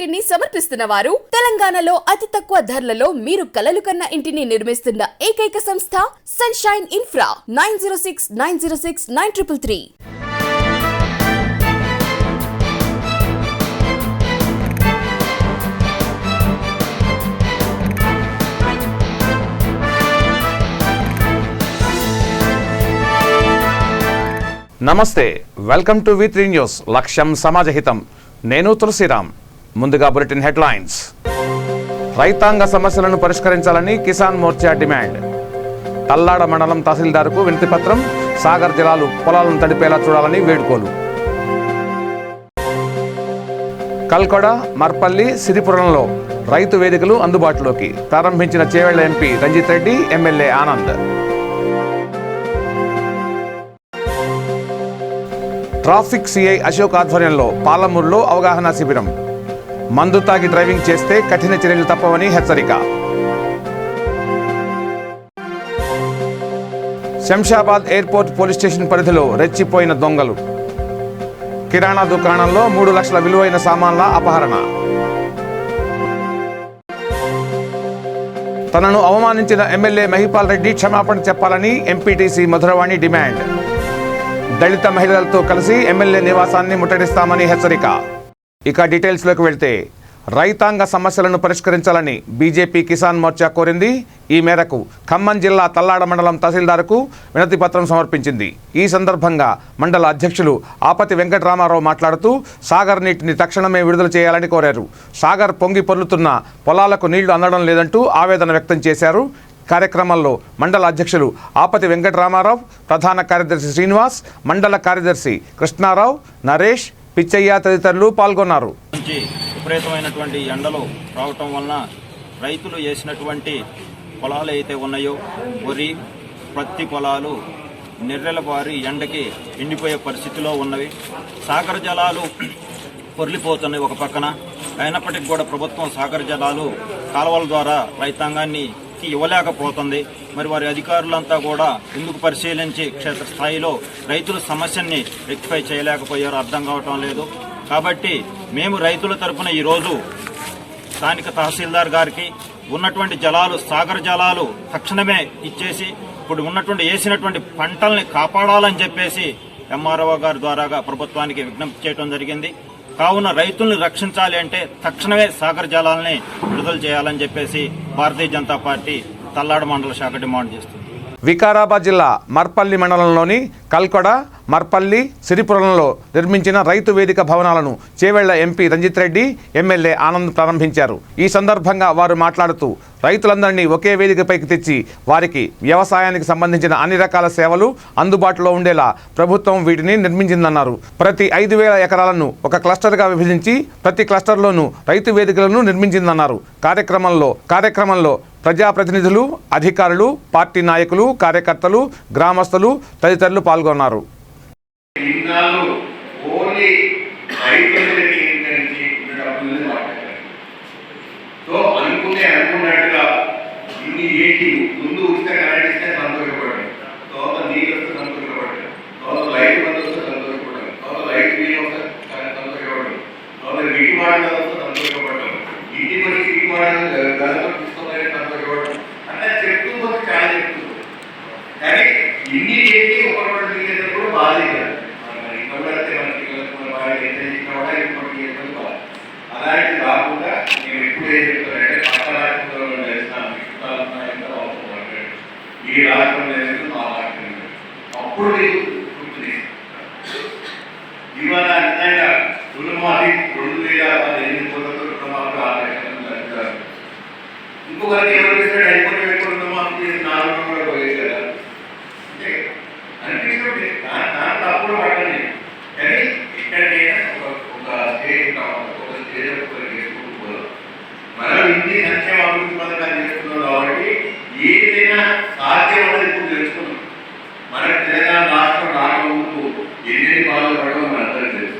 ఇంటిని సమర్పిస్తున్న వారు తెలంగాణలో అతి తక్కువ ధరలలో మీరు కలలు కన్న ఇంటిని నిర్మిస్తున్న ఏకైక సంస్థ సన్షైన్ ఇన్ఫ్రా 9069069333. నమస్తే, వెల్కమ్ టు V3 న్యూస్. లక్ష్యం సమాజహితం. నేను తులసిరామ్. ముందుగా బులెటిన్ హెడ్లైన్స్. రైతాంగ సమస్యలను పరిష్కరించాలని కిసాన్ మోర్చా డిమాండ్. తల్లాడ మండలం తహసీల్దార్కు వినతిపత్రం. సాగర్ జలాలు పొలాలను తడిపేలా చూడాలని వేడుకోలు. కల్కొడ, మర్పల్లి, సిరిపురంలో రైతు వేదికలు అందుబాటులోకి ప్రారంభించిన Chevella MP Ranjith Reddy, MLA Anand. Traffic CI Ashok ఆధ్వర్యంలో పాలమూరులో అవగాహన శిబిరం. మందు తాగి డ్రైవింగ్ చేస్తే కఠిన చర్యలు తప్పవని హెచ్చరిక. శంషాబాద్ ఎయిర్పోర్ట్ పోలీస్ స్టేషన్ పరిధిలో రెచ్చిపోయిన దొంగలు. కిరాణా దుకాణంలో 3 లక్షల విలువైన సామాన్ల అపహరణ. తనను అవమానించిన ఎమ్మెల్యే మహిపాల్ రెడ్డి క్షమాపణ చెప్పాలని ఎంపీటీసీ మధురవాణి డిమాండ్. దళిత మహిళలతో కలిసి ఎమ్మెల్యే నివాసాన్ని ముట్టడిస్తామని హెచ్చరిక. ఇక డీటెయిల్స్లోకి వెళ్తే, రైతాంగ సమస్యలను పరిష్కరించాలని బీజేపీ కిసాన్ మోర్చా కోరింది. ఈ మేరకు ఖమ్మం జిల్లా తల్లాడ మండలం తహసీల్దార్కు వినతి పత్రం సమర్పించింది. ఈ సందర్భంగా మండల అధ్యక్షులు ఆపతి వెంకటరామారావు మాట్లాడుతూ సాగర్ నీటిని తక్షణమే విడుదల చేయాలని కోరారు. సాగర్ పొంగి పొర్లుతున్న పొలాలకు నీళ్లు అందడం లేదంటూ ఆవేదన వ్యక్తం చేశారు. కార్యక్రమంలో మండల అధ్యక్షులు ఆపతి వెంకటరామారావు, ప్రధాన కార్యదర్శి శ్రీనివాస్, మండల కార్యదర్శి కృష్ణారావు, నరేష్, పిచ్చయ్య తదితరులు పాల్గొన్నారు. విపరీతమైనటువంటి ఎండలు రావటం వలన రైతులు వేసినటువంటి పొలాలు అయితే ఉన్నాయో వరి, పత్తి పొలాలు నెర్రెలబారి ఎండకి ఎండిపోయే పరిస్థితిలో ఉన్నవి. సాగర జలాలు పొర్లిపోతున్నాయి ఒక పక్కన. అయినప్పటికీ కూడా ప్రభుత్వం సాగర జలాలు కాలువల ద్వారా రైతాంగాన్ని ఇవ్వలేకపోతుంది. మరి వారి అధికారులంతా కూడా ఎందుకు పరిశీలించి క్షేత్రస్థాయిలో రైతుల సమస్యని రెక్టిఫై చేయలేకపోయారో అర్థం కావటం లేదు. కాబట్టి మేము రైతుల తరఫున ఈరోజు స్థానిక తహసీల్దార్ గారికి ఉన్నటువంటి జలాలు, సాగర జలాలు తక్షణమే ఇచ్చేసి ఇప్పుడు ఉన్నటువంటి వేసినటువంటి పంటల్ని కాపాడాలని చెప్పేసి ఎంఆర్ఓ గారి ద్వారాగా ప్రభుత్వానికి విజ్ఞప్తి చేయడం జరిగింది. కావున రైతుల్ని రక్షించాలి అంటే తక్షణమే సాగర్ జలాలని విడుదల చేయాలని చెప్పేసి భారతీయ జనతా పార్టీ తల్లాడ మండల శాఖ డిమాండ్ చేస్తుంది. వికారాబాద్ జిల్లా మర్పల్లి మండలంలోని కల్కొడ, మర్పల్లి, సిరిపురంలో నిర్మించిన రైతు వేదిక భవనాలను చేవెళ్ల ఎంపీ రంజిత్ రెడ్డి, ఎమ్మెల్యే ఆనంద్ ప్రారంభించారు. ఈ సందర్భంగా వారు మాట్లాడుతూ రైతులందరినీ ఒకే వేదికపైకి తెచ్చి వారికి వ్యవసాయానికి సంబంధించిన అన్ని రకాల సేవలు అందుబాటులో ఉండేలా ప్రభుత్వం వీటిని నిర్మించిందన్నారు. ప్రతి 5,000 ఎకరాలను ఒక క్లస్టర్గా విభజించి ప్రతి క్లస్టర్లోనూ రైతు వేదికలను నిర్మించిందన్నారు. కార్యక్రమంలో ప్రజాప్రతినిధులు, అధికారులు, పార్టీ నాయకులు, కార్యకర్తలు, గ్రామస్తులు తదితరులు పాల్గొన్నారు. ఇన్ని చేసి ఒకటి బాధ్యత అలాంటి కాకుండా నేను ఎప్పుడు ఏం చెప్తానంటే పక్క రాష్ట్రంలో ఈ రాష్ట్రం లేదు మా రాష్ట్రం అప్పుడు మీకు గుర్తు ఇవాళ నిజంగా రుణమాఫీ 2018 కోట్లతో రుణమాఫీ 6 లక్షలు. ఇంకొకరికి ఎవరు ఇస్తాడు? అయిపోయి రుణమాఫీ చేసి 4 కూడా పోయేది కదా అంటే అనిపిస్తుంది. దాంట్లో అప్పుడు పట్టండి. కానీ ఎక్కడికైనా ఒక స్టేజ్ కావాలి, ఒక స్టేజ్ చేసుకుంటూ పోదాం. మనం ఇన్ని సంక్షేమ అభివృద్ధి పథకాలు చేస్తున్నాం కాబట్టి ఏదైనా సాధ్యం అనేది ఇప్పుడు తెలుసుకున్నాం. మన తెలంగాణ రాష్ట్రం రాకముందు ఎన్ని బాధలు పడడం మన అందరికీ తెలుసు.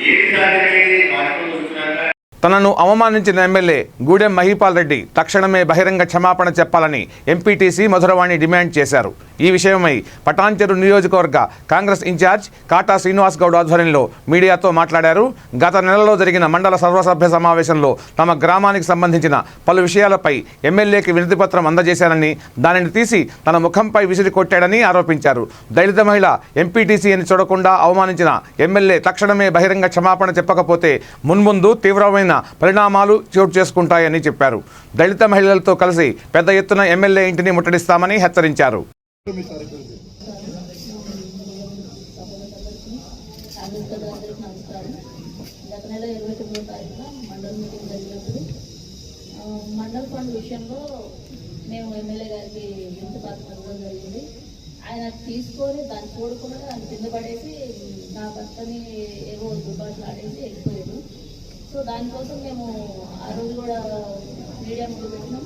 ఏది సాధ్యమైంది రాష్ట్రంలో వచ్చినాక తనను అవమానించిన ఎమ్మెల్యే గూడెం మహిపాల్ రెడ్డి తక్షణమే బహిరంగ క్షమాపణ చెప్పాలని ఎంపీటీసీ మధురవాణి డిమాండ్ చేశారు. ఈ విషయమై పటాన్చెరు నియోజకవర్గ కాంగ్రెస్ ఇన్ఛార్జ్ కాటా శ్రీనివాస్ గౌడ్ ఆధ్వర్యంలో మీడియాతో మాట్లాడారు. గత నెలలో జరిగిన మండల సర్వసభ్య సమావేశంలో తమ గ్రామానికి సంబంధించిన పలు విషయాలపై ఎమ్మెల్యేకి వినతిపత్రం అందజేశారని, దానిని తీసి తన ముఖంపై విసిరి కొట్టాడని ఆరోపించారు. దళిత మహిళ ఎంపీటీసీ అని చూడకుండా అవమానించిన ఎమ్మెల్యే తక్షణమే బహిరంగ క్షమాపణ చెప్పకపోతే మున్ముందు తీవ్రమైన పరిణామాలు చోటు చేసుకుంటాయని చెప్పారు. దళిత మహిళలతో కలిసి పెద్ద ఎత్తున ఎమ్మెల్యే ఇంటిని ముట్టడిస్తామని హెచ్చరించారు. మండల ఫండ్ విషయంలో మేము ఎమ్మెల్యే గారికి వినతి పత్రం ఇవ్వడం జరిగింది. ఆయన తీసుకొని దాన్ని చూడకుండా దాన్ని కింద పడేసి నా భర్తని ఏవో దుర్భాషలు ఆడేసి వెళ్ళిపోయాడు. సో దానికోసం మేము ఆ రోజు కూడా మీడియా ముందు పెట్టినాం.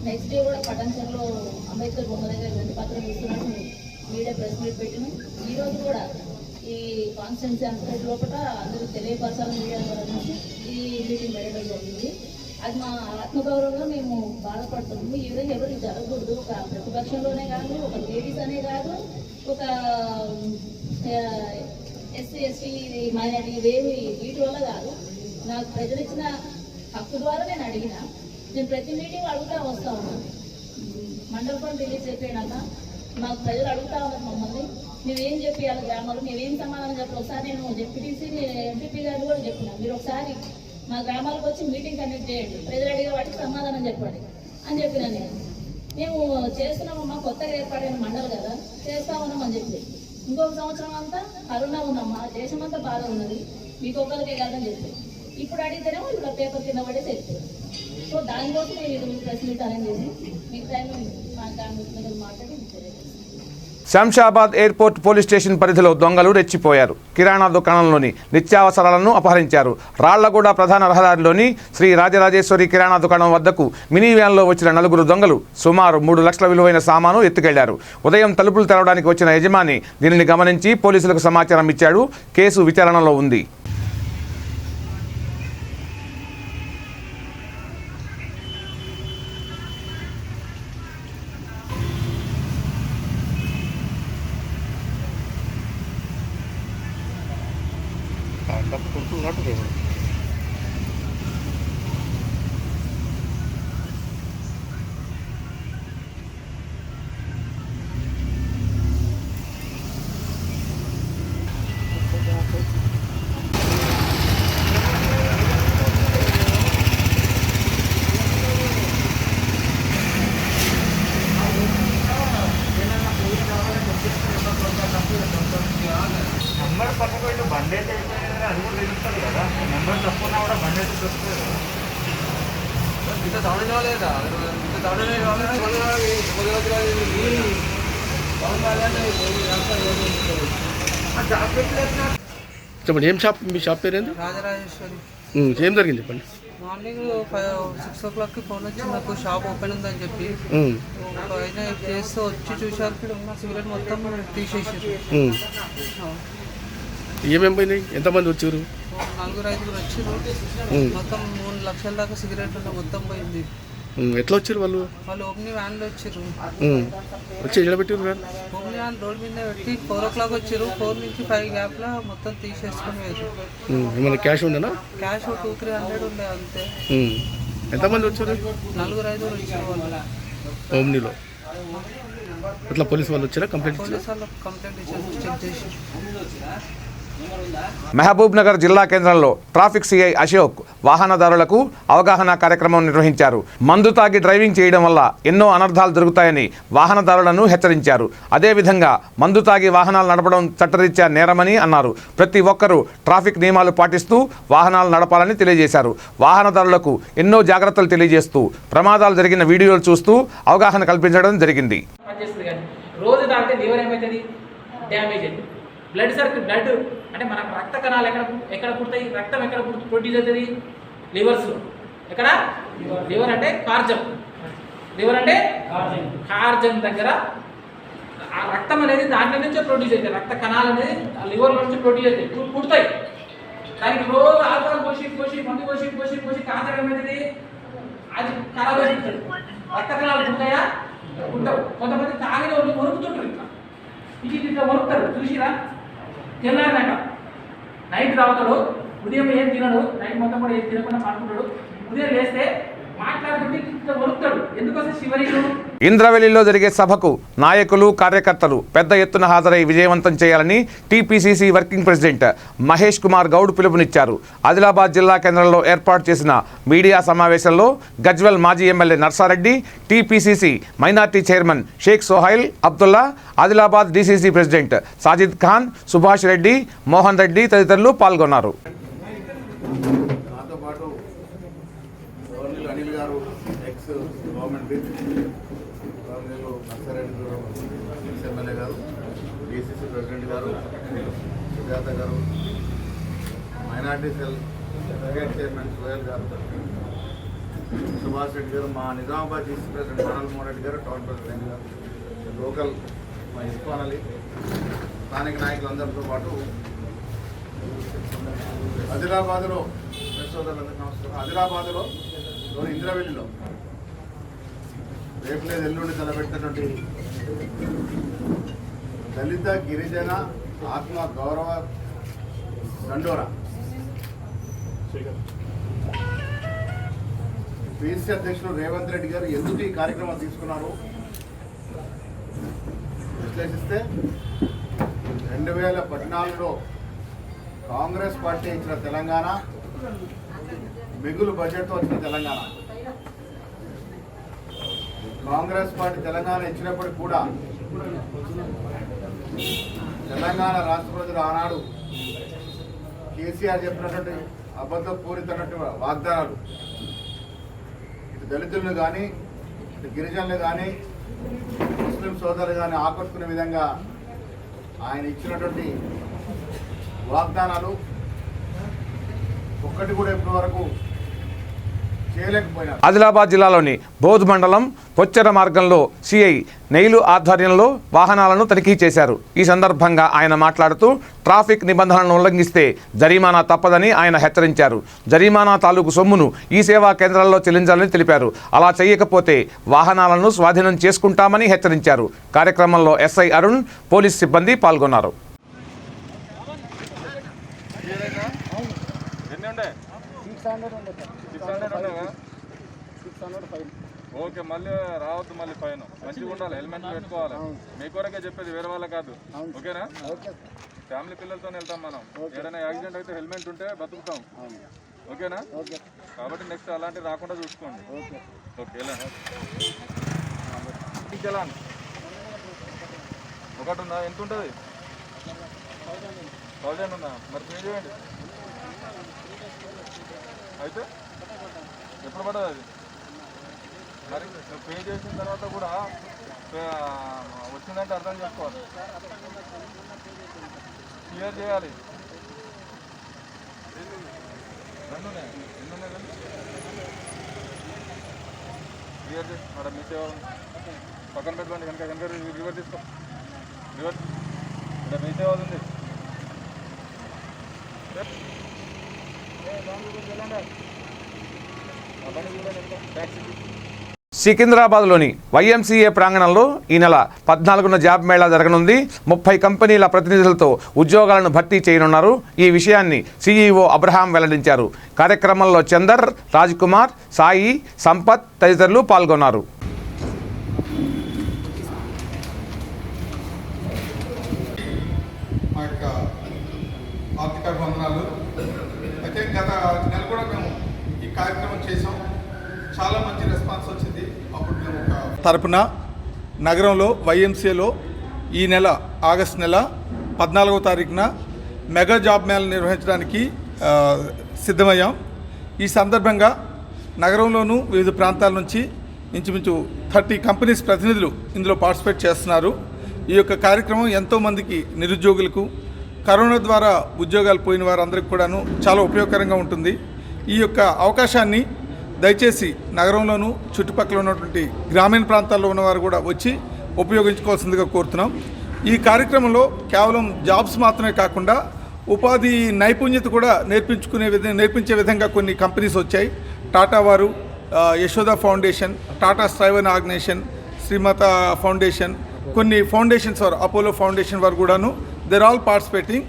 నెక్స్ట్ డే కూడా పటాన్చెరులో అంబేద్కర్ బొమ్మ దగ్గర వినతి పత్రం ఇస్తున్నట్టు మీడియా ప్రెస్ మీట్ పెట్టినాం. ఈరోజు కూడా ఈ కాన్స్టిట్యున్సీ అంతటి లోపల అందరూ తెలియపరచాలని మీడియా ద్వారా నుంచి ఈ మీటింగ్ పెట్టడం జరిగింది. అది మా ఆత్మగౌరవంలో మేము బాధపడుతున్నాము. ఈ విధంగా ఎవరికి జరగకూడదు. ఒక ప్రతిపక్షంలోనే కాదు, ఒక లేడీస్ అనే కాదు, ఒక ఎస్సీ ఎస్టీ మైనారిటీ ఇవేమి వీటి వల్ల కాదు. నాకు ప్రజలు ఇచ్చిన హక్కు ద్వారా నేను అడిగిన, నేను ప్రతి మీటింగ్ అడుగుతా వస్తా ఉన్నాను. మండల ఫండ్ రిలీజ్ అయిపోయినాక మాకు ప్రజలు అడుగుతా ఉన్నారు మమ్మల్ని, మేమేం చెప్పాలి గ్రామాలు, మేమేం సమాధానం చెప్పాలి. ఒకసారి నేను డిప్యూటీసీ ఎంపీపీ గారు కూడా చెప్పిన, మీరు ఒకసారి మా గ్రామాలకు వచ్చి మీటింగ్ కండక్ట్ చేయండి, ప్రజలు అడిగే వాటికి సమాధానం చెప్పండి అని చెప్పిన. మేము చేస్తున్నామమ్మా, కొత్తగా ఏర్పడిన మండలి కదా, చేస్తా ఉన్నామని చెప్పి. ఇంకొక సంవత్సరం అంతా కరోనా ఉందమ్మా, దేశం అంతా బాగా ఉన్నది, మీకు ఒక్కరికే కాదని చెప్పి ఇప్పుడు అడిగితేనేమో ఇప్పుడు పేపర్ కింద పడేసి వెళ్తాయి. సో దానికోసం నేను ఇది ప్రెస్ మీట్ అరేంజ్ చేసి మీకు టైంలో మా కాంగ్రెస్ మాట్లాడి శంషాబాద్ ఎయిర్పోర్ట్ పోలీస్ స్టేషన్ పరిధిలో దొంగలు రెచ్చిపోయారు. కిరాణా దుకాణంలోని నిత్యావసరాలను అపహరించారు. రాళ్లగూడ ప్రధాన రహదారిలోని శ్రీ రాజరాజేశ్వరి కిరాణా దుకాణం వద్దకు మినీ వ్యాన్లో వచ్చిన నలుగురు దొంగలు సుమారు 3 లక్షల విలువైన సామాను ఎత్తుకెళ్లారు. ఉదయం తలుపులు తెరవడానికి వచ్చిన యజమాని దీనిని గమనించి పోలీసులకు సమాచారం ఇచ్చాడు. కేసు విచారణలో ఉంది. నెంబర్ పక్కన బండి అయితే అది కూడా తెలుస్తుంది కదా, నెంబర్ తక్కువ కూడా బండి అయితే దొరుకుతుంది. చెప్పండి, ఏం షాప్ మీ షాప్ పేరు ఏంటి? రాజరాజేశ్వరి. ఏం జరిగింది చెప్పండి. మార్నింగ్ 6 o'clockకి ఫోన్ వచ్చి నాకు షాప్ ఓపెన్ ఉందని చెప్పి ఆయన చేస్తూ వచ్చి చూశారు, ఇక్కడ ఉన్న సిగరెట్ మొత్తం తీసేసారు. ఏమేమి పోయినాయి? ఎంతమంది వచ్చారు? 4-5 వచ్చారు. మొత్తం 3 లక్షల దాకా సిగరెట్ మొత్తం పోయింది. ఎట్లా వచ్చారు వాళ్ళు? వాళ్ళు ఓపెన్ వ్యాన్లో వచ్చారు. వచ్చి ఎక్కడ పెట్టారు వ్యాన్? ఓపెన్ వ్యాన్ రోడ్ మీద పెట్టి 4 o'clock వచ్చారు. 4 నుంచి 5 గ్యాప్లో మొత్తం తీసేసుకొని పోయారు. ఏమైనా క్యాష్ ఉండేనా? క్యాష్ 200-300 ఉండే అంతే. ఎంతమంది వచ్చారు? 4-5 వచ్చారు వాళ్ళు ఓమ్నీలో. అట్లా పోలీసు వాళ్ళు వచ్చారా? కంప్లైంట్ పోలీసు వాళ్ళు కంప్లైంట్ ఇచ్చారు, చెక్ చేసి. మహబూబ్ నగర్ జిల్లా కేంద్రంలో ట్రాఫిక్ సిఐ అశోక్ వాహనదారులకు అవగాహన కార్యక్రమం నిర్వహించారు. మందు తాగి డ్రైవింగ్ చేయడం వల్ల ఎన్నో అనర్థాలు జరుగుతాయని వాహనదారులను హెచ్చరించారు. అదేవిధంగా మందు తాగి వాహనాలు నడపడం చట్టరీత్యా నేరమని అన్నారు. ప్రతి ఒక్కరూ ట్రాఫిక్ నియమాలు పాటిస్తూ వాహనాలు నడపాలని తెలియజేశారు. వాహనదారులకు ఎన్నో జాగ్రత్తలు తెలియజేస్తూ ప్రమాదాలు జరిగిన వీడియోలు చూస్తూ అవగాహన కల్పించడం జరిగింది. రోజు తాగితే లివర్ ఏమవుతుంది? డ్యామేజ్ అవుతుంది. బ్లడ్ అంటే మనకు రక్త కణాలు ఎక్కడ పుడతాయి? రక్తం ఎక్కడ ప్రొడ్యూస్ అవుతుంది? లివర్స్లో. ఎక్కడ? లివర్ అంటే కార్జం. లివర్ అంటే కార్జం దగ్గర ఆ రక్తం అనేది దాంట్లో నుంచే ప్రొడ్యూస్ అవుతాయి. రక్త కణాలు అనేది లివర్లో నుంచి ప్రొడ్యూస్ అవుతాయి, పుడతాయి. దానికి రోజు ఆల్కహాల్ పోసి మందు కాన్సర్ ఏమైతుంది, అది ఖరాబ్ అయిపోతుంది. రక్త కణాలు ఉంటాయా ఉండవు. కొంతమంది తాగిన వాళ్ళు వణుకుతుంటారు, ఇట్లా వణుకుతారు చూసిరా. తెల్లారినాక నైట్ తాగుతాడు, ఉదయం ఏం తినడు, నైట్ మొత్తం కూడా ఏం తినకుండా పడుకుంటాడు, ఉదయం లేస్తే మాట్లాడుతుంటే ఇట్లా వణుకుతాడు. ఎందుకోసం శివరీలు. ఇంద్రవెల్లిలో జరిగే సభకు నాయకులు కార్యకర్తలు పెద్ద ఎత్తున హాజరై విజయవంతం చేయాలని TPCC working president Mahesh Kumar Goud పిలుపునిచ్చారు. ఆదిలాబాద్ జిల్లా కేంద్రంలో ఏర్పాటు చేసిన మీడియా సమావేశంలో గజ్వెల్ మాజీ MLA Narsareddy, TPCC minority chairman Sheikh Sohail Abdullah, Adilabad DCC president Sajid Khan, Subhash Reddy, Mohan Reddy తదితరులు పాల్గొన్నారు. అనిల్ గారు ఎక్స్ గవర్నమెంట్ నర్సారెడ్డి గారు ఎక్స్ ఎమ్మెల్యే గారు, డిసిసి ప్రెసిడెంట్ గారు సుజాత గారు, minority cell secretary chairman Sohail గారు, సుభాష్ రెడ్డి గారు, మా నిజామాబాద్ డిసి ప్రెసిడెంట్ మనల్ రెడ్డి గారు, టౌన్ ప్రెసిడెంట్ గారు, లోకల్ మా ఇస్మాన్ అలీ, స్థానిక నాయకులందరితో పాటు ఆదిలాబాద్లో సోదరులందరికీ నమస్కారం. ఆదిలాబాద్లో ఇంద్రవెల్లిలో రేపు లేదు ఎల్లుండి తలపెట్టినటువంటి దళిత గిరిజన ఆత్మ గౌరవ దండోరా పిసిసి అధ్యక్షుడు రేవంత్ రెడ్డి గారు ఎందుకు ఈ కార్యక్రమం తీసుకున్నారు విశ్లేషిస్తే 2014లో కాంగ్రెస్ పార్టీ ఇచ్చిన తెలంగాణ, మిగులు బడ్జెట్తో వచ్చిన తెలంగాణ, కాంగ్రెస్ పార్టీ తెలంగాణ ఇచ్చినప్పటికీ కూడా తెలంగాణ రాష్ట్ర ప్రజలు ఆనాడు కేసీఆర్ చెప్పినటువంటి అబద్ధపూరితటువంటి వాగ్దానాలు ఇటు దళితులను కానీ, ఇటు గిరిజనులు కానీ, ముస్లిం సోదరులు కానీ ఆకట్టుకునే విధంగా ఆయన ఇచ్చినటువంటి వాగ్దానాలు ఒక్కటి కూడా ఇప్పటి వరకు చేయలేకపోయినారు. ఆదిలాబాద్ జిల్లాలోని బోధ్ మండలం పొచ్చెర మార్గంలో సిఐ నెయిలు ఆధ్వర్యంలో వాహనాలను తనిఖీ చేశారు. ఈ సందర్భంగా ఆయన మాట్లాడుతూ ట్రాఫిక్ నిబంధనలను ఉల్లంఘిస్తే జరిమానా తప్పదని ఆయన హెచ్చరించారు. జరిమానా తాలూకు సొమ్మును ఈ సేవా కేంద్రాల్లో చెల్లించాలని తెలిపారు. అలా చేయకపోతే వాహనాలను స్వాధీనం చేసుకుంటామని హెచ్చరించారు. కార్యక్రమంలో ఎస్ఐ అరుణ్, పోలీస్ సిబ్బంది పాల్గొన్నారు. ఓకే, మళ్ళీ రావద్దు, మళ్ళీ ఫైన్ మంచిగా ఉండాలి, హెల్మెట్ పెట్టుకోవాలి. మీ కొరకే చెప్పేది, వేరే వాళ్ళ కాదు. ఓకేనా? ఫ్యామిలీ పిల్లలతో వెళ్తాం మనం. ఏదైనా యాక్సిడెంట్ అయితే హెల్మెట్ ఉంటే బతుకుతాం. ఓకేనా? కాబట్టి నెక్స్ట్ అలాంటివి రాకుండా చూసుకోండి. ఓకే, చలాన్ ఒకటి ఉందా? ఎంత ఉంటుంది? 1000 ఉందా? మరి పే చేయండి. అయితే ఎప్పుడు పడదు అది? మరి పే చేసిన తర్వాత కూడా వచ్చిందంటే అర్థం చేసుకోవాలి, క్లియర్ చేయాలి. ఎన్ని ఉన్నాయి క్లియర్ చేసి మేడం మీ సేవ పక్కన పెట్టుకోండి. కనుక రివర్ తీసుకో, రివర్ ఇక్కడ మీ సేవ ఉంది. సికింద్రాబాద్లోని వైఎంసీఏ ప్రాంగణంలో ఈ నెల 14న జాబ్ మేళా జరగనుంది. 30 కంపెనీల ప్రతినిధులతో ఉద్యోగాలను భర్తీ చేయనున్నారు. ఈ విషయాన్ని సీఈఓ అబ్రహాం వెల్లడించారు. కార్యక్రమంలో చందర్, రాజ్ కుమార్, సాయి, సంపత్ తదితరులు పాల్గొన్నారు. అయితే గత నెల కూడా మేము ఈ కార్యక్రమం చేసాం. చాలా మంచి రెస్పాన్స్ వచ్చింది. అప్పుడు మేము ఒక తరపున నగరంలో వైఎంసీఏలో ఈ నెల ఆగస్టు నెల 14వ తారీఖున మెగా జాబ్ మేళా నిర్వహించడానికి సిద్ధమయ్యాం. ఈ సందర్భంగా నగరంలోనూ వివిధ ప్రాంతాల నుంచి ఇంచుమించు 30 కంపెనీస్ ప్రతినిధులు ఇందులో పార్టిసిపేట్ చేస్తున్నారు. ఈ యొక్క కార్యక్రమం ఎంతోమందికి నిరుద్యోగులకు, కరోనా ద్వారా ఉద్యోగాలు పోయిన వారందరికీ కూడాను చాలా ఉపయోగకరంగా ఉంటుంది. ఈ యొక్క అవకాశాన్ని దయచేసి నగరంలోనూ చుట్టుపక్కల ఉన్నటువంటి గ్రామీణ ప్రాంతాల్లో ఉన్నవారు కూడా వచ్చి ఉపయోగించుకోవాల్సిందిగా కోరుతున్నాం. ఈ కార్యక్రమంలో కేవలం జాబ్స్ మాత్రమే కాకుండా ఉపాధి నైపుణ్యత కూడా నేర్పించే విధంగా కొన్ని కంపెనీస్ వచ్చాయి. టాటా వారు, Yashoda foundation, Tata Strive organisation, Srimata foundation, కొన్ని ఫౌండేషన్స్ వారు, అపోలో ఫౌండేషన్ వారు కూడాను they're all participating.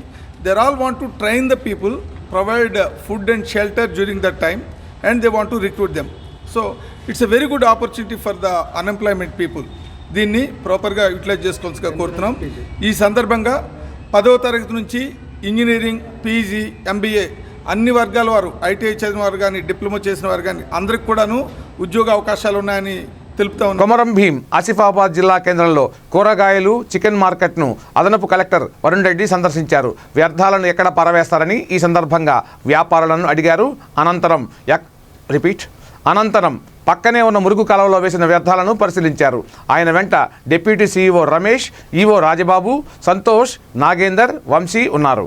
They all want to train the people, provide food and shelter during that time, and they want to recruit them. So it's a very good opportunity for the unemployment people. దీన్ని ప్రాపర్గా utilise చేసుకోవాల్సిగా కోరుతున్నాం. ఈ సందర్భంగా 10వ తరగతి నుంచి engineering, PG, MBA అన్ని వర్గాల వారు, ఐటీఐ చదివిన వారు కానీ, డిప్లొమా చేసిన వారు కానీ అందరికి కూడాను ఉద్యోగ అవకాశాలు ఉన్నాయని తెలుపుతా ఉన్నాం. కొమరం భీం ఆసిఫాబాద్ జిల్లా కేంద్రంలో కూరగాయలు, చికెన్ మార్కెట్ను అదనపు కలెక్టర్ వరుణ్ రెడ్డి సందర్శించారు. వ్యర్థాలను ఎక్కడ పారవేస్తారని ఈ సందర్భంగా వ్యాపారులను అడిగారు. అనంతరం పక్కనే ఉన్న మురుగు కాలువలో వేసిన వ్యర్థాలను పరిశీలించారు. ఆయన వెంట deputy CEO Ramesh, EO Rajababu, Santosh, Nagender, Vamshi ఉన్నారు.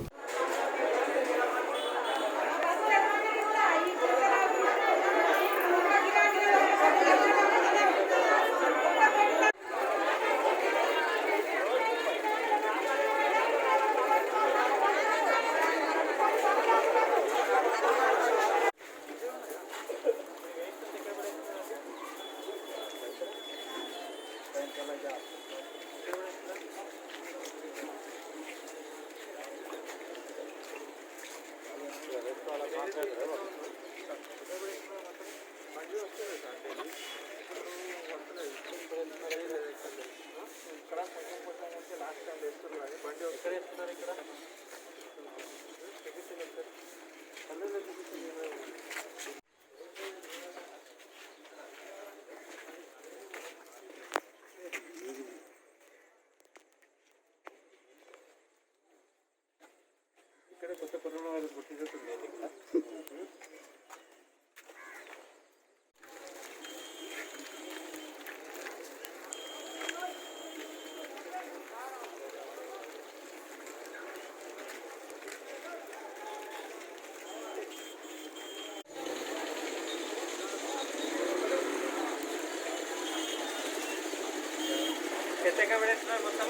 ఎక్కడ పడేస్తున్నారు? మొత్తం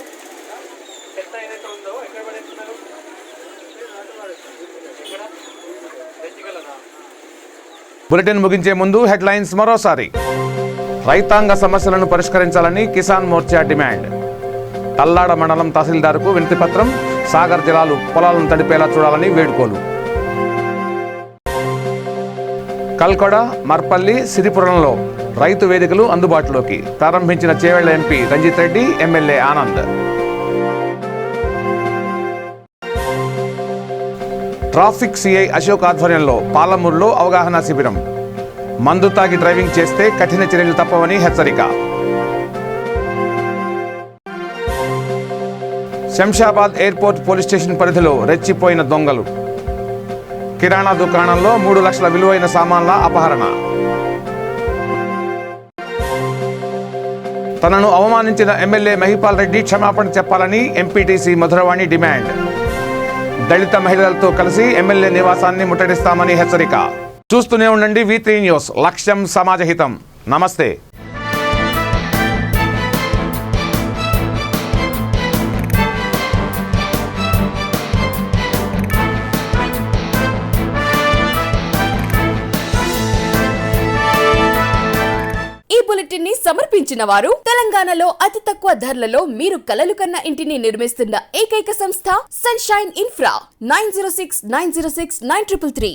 ఎంత ఏదైతే ఉందో ఎక్కడ పడేస్తున్నారు? బులెటిన్ ముగించే ముందు హెడ్లైన్స్ మరోసారి. రైతాంగ సమస్యలను పరిష్కరించాలని కిసాన్ మోర్చా డిమాండ్. తల్లాడ మండలం తహసీల్దార్కు వినతిపత్రం. సాగర్ జలాలు పొలాలను తడిపేలా చూడాలని వేడుకోలు. కల్కొడ, మర్పల్లి, సిరిపురంలో రైతు వేదికలు అందుబాటులోకి ప్రారంభించిన Chevella MP Ranjith Reddy, MLA Anand. Traffic CI Ashok ఆధ్వర్యంలో పాలమూరులో అవగాహన శిబిరం. మందు తాగి డ్రైవింగ్ చేస్తే కఠిన చర్యలు తప్పవని హెచ్చరిక. శంషాబాద్ ఎయిర్పోర్ట్ పోలీస్ స్టేషన్ పరిధిలో రెచ్చిపోయిన దొంగలు. కిరాణా దుకాణంలో 3 లక్షల విలువైన సామాన్ల అపహరణ. తనను అవమానించిన ఎమ్మెల్యే మహిపాల్ రెడ్డి క్షమాపణ చెప్పాలని ఎంపీటీసీ మధురవాణి డిమాండ్. దళిత మహిళలతో కలిసి ఎమ్మెల్యే నివాసాన్ని ముట్టడిస్తామని హెచ్చరిక. చూస్తూనే ఉండండి V3 న్యూస్. లక్ష్యం సమాజహితం. నమస్తే. ఈ బులెటిన్ ని సమర్పించిన వారు తెలంగాణలో అతి తక్కువ ధరలలో మీరు కలలు కన్న ఇంటిని నిర్మిస్తున్న ఏకైక సంస్థ సన్షైన్ ఇన్ఫ్రా. 9069069333.